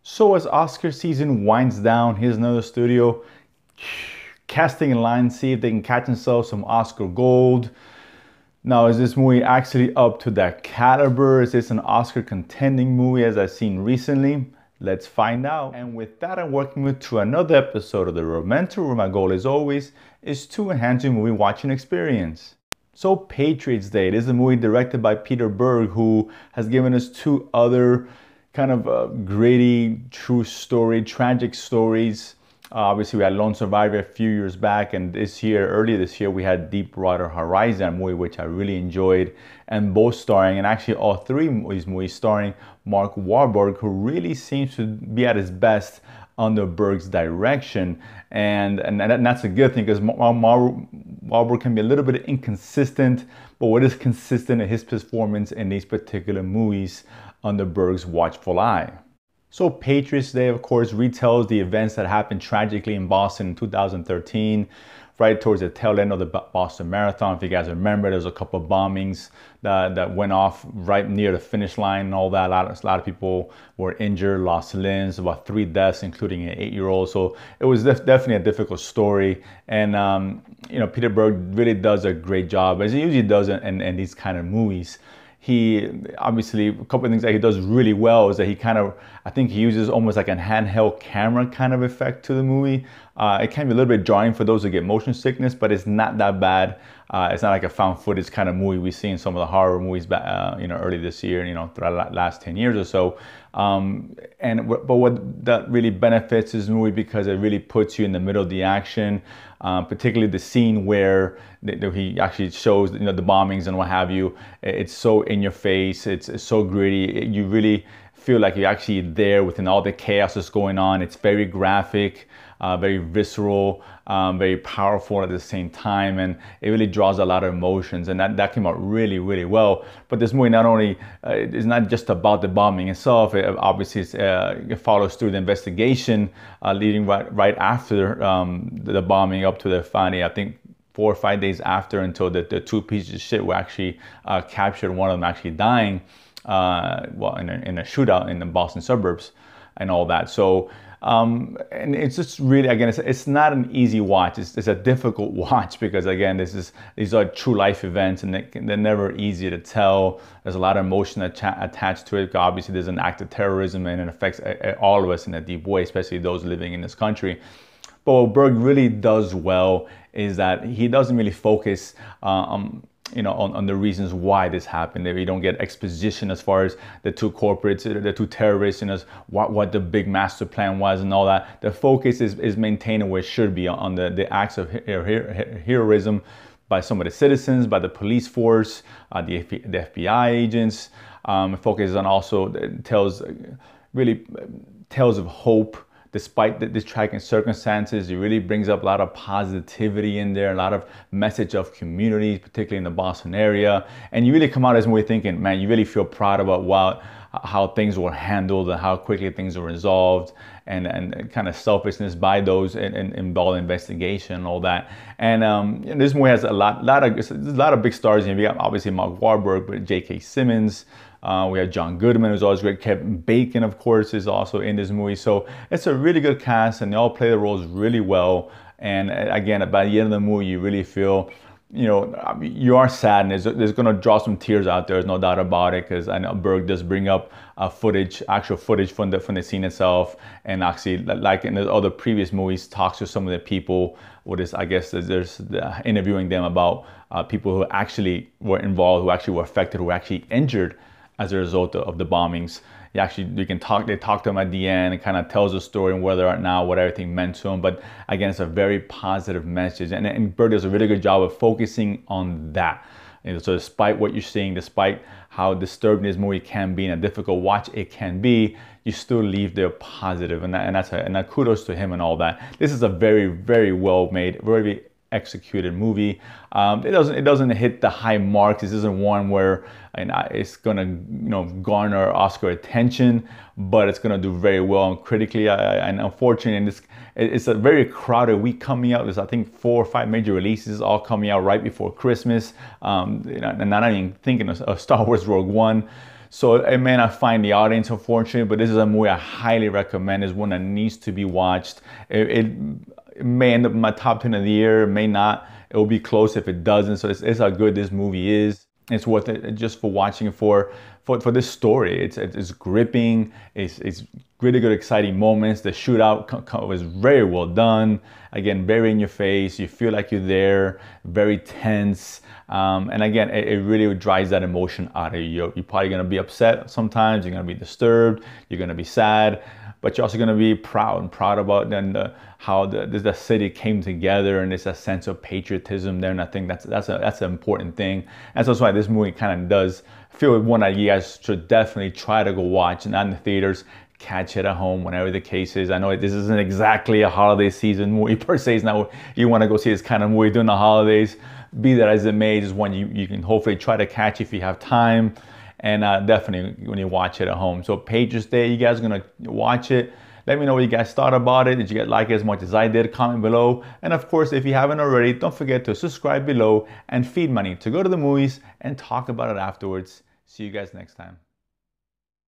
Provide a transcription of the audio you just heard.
So as Oscar season winds down, here's another studio casting in line, see if they can catch themselves some Oscar gold. Now, is this movie actually up to that caliber? Is this an Oscar contending movie as I've seen recently? Let's find out. And with that, I'm working with to another episode of the Romantic, where my goal, as always, is to enhance your movie watching experience. So Patriots Day, it is a movie directed by Berg, who has given us two other kind of gritty, true story, tragic stories. Obviously, we had Lone Survivor a few years back, and earlier this year, we had Deepwater Horizon, a movie which I really enjoyed, and both starring, and actually all three of these movies starring Mark Wahlberg, who really seems to be at his best under Berg's direction, and that's a good thing because Wahlberg can be a little bit inconsistent, but what is consistent in his performance in these particular movies under Berg's watchful eye. So Patriots Day, of course, retells the events that happened tragically in Boston in 2013, right towards the tail end of the Boston Marathon. If you guys remember, there was a couple of bombings that went off right near the finish line and all that. A lot of people were injured, lost limbs, about 3 deaths, including an 8-year-old. So it was definitely a difficult story. And, Berg really does a great job, as he usually does in these kind of movies. He obviously, a couple of things that he does really well is that I think he uses almost like a handheld camera kind of effect to the movie. It can be a little bit jarring for those who get motion sickness, but it's not that bad. It's not like a found footage kind of movie we see in some of the horror movies back, early this year, throughout the last 10 years or so. But what that really benefits this movie because it really puts you in the middle of the action, particularly the scene where he actually shows, the bombings and what have you. It's so in your face. It's so gritty. You really feel like you're actually there within all the chaos that's going on. It's very graphic, very visceral, very powerful at the same time, and it really draws a lot of emotions, and that came out really, really well. But this movie not only is not just about the bombing itself. It follows through the investigation leading right after the bombing up to the finding, I think 4 or 5 days after, until the two pieces of shit were actually captured, one of them actually dying in a shootout in the Boston suburbs and all that. So and it's just really, again, it's not an easy watch. It's a difficult watch because, again, these are true life events, and they're never easy to tell. There's a lot of emotion attached to it. Obviously, there's an act of terrorism, and it affects all of us in a deep way, especially those living in this country. But what Berg really does well is that he doesn't really focus on the reasons why this happened. We don't get exposition as far as the two corporates, the two terrorists, what the big master plan was and all that. The focus is maintained where it should be on the acts of heroism by some of the citizens, by the police force, the FBI agents. It focuses on also tales of hope. Despite the tragic circumstances, it really brings up a lot of positivity in there, a lot of message of community, particularly in the Boston area. And you really come out as a movie thinking, man, you really feel proud about how things were handled and how quickly things were resolved, and kind of selfishness by those involved in investigation and all that. And this movie has a lot of big stars. We got obviously Mark Wahlberg, but J.K. Simmons. We have John Goodman, who's always great. Kevin Bacon, of course, is also in this movie. So it's a really good cast, and they all play the roles really well. And again, by the end of the movie, you really feel, you are sad, and there's going to draw some tears out there. There's no doubt about it, because I know Berg does bring up actual footage from the scene itself, and actually, like in the other previous movies, talks to some of the people. There's interviewing them about people who actually were involved, who actually were affected, who were actually injured as a result of the bombings. They talk to him at the end and kind of tells the story and whether or not what everything meant to him. But again, it's a very positive message, and Berg does a really good job of focusing on that. So despite what you're seeing, despite how disturbing this movie can be and a difficult watch it can be, you still leave there positive, and kudos to him and all that. This is a very, very well made, very executed movie. It doesn't hit the high marks. This isn't one where it's gonna garner Oscar attention, but it's gonna do very well critically. And unfortunately, it's a very crowded week coming out. There's, I think, 4 or 5 major releases all coming out right before Christmas. And not even thinking of Star Wars Rogue One. So it may not find the audience, unfortunately, but this is a movie I highly recommend. It's one that needs to be watched. It may end up in my top 10 of the year, it may not. It will be close if it doesn't. So it's how good this movie is. It's worth it just for watching it for this story. It's gripping. It's really good, exciting moments. The shootout was very well done. Again, very in your face. You feel like you're there. Very tense. And again, it really drives that emotion out of you. You're probably gonna be upset sometimes. You're gonna be disturbed. You're gonna be sad. But you're also going to be proud about then how the city came together, and there's a sense of patriotism there. And I think that's an important thing. And so that's why this movie kind of does feel one that you guys should definitely try to go watch, not in the theaters. Catch it at home, whenever the case is. I know this isn't exactly a holiday season movie per se. It's not you want to go see this kind of movie during the holidays. Be that as it may, just one you can hopefully try to catch if you have time. And definitely when you watch it at home. So Patriots Day, you guys are gonna watch it. Let me know what you guys thought about it. Did you guys like it as much as I did? Comment below. And of course, if you haven't already, don't forget to subscribe below and feed money to go to the movies and talk about it afterwards. See you guys next time.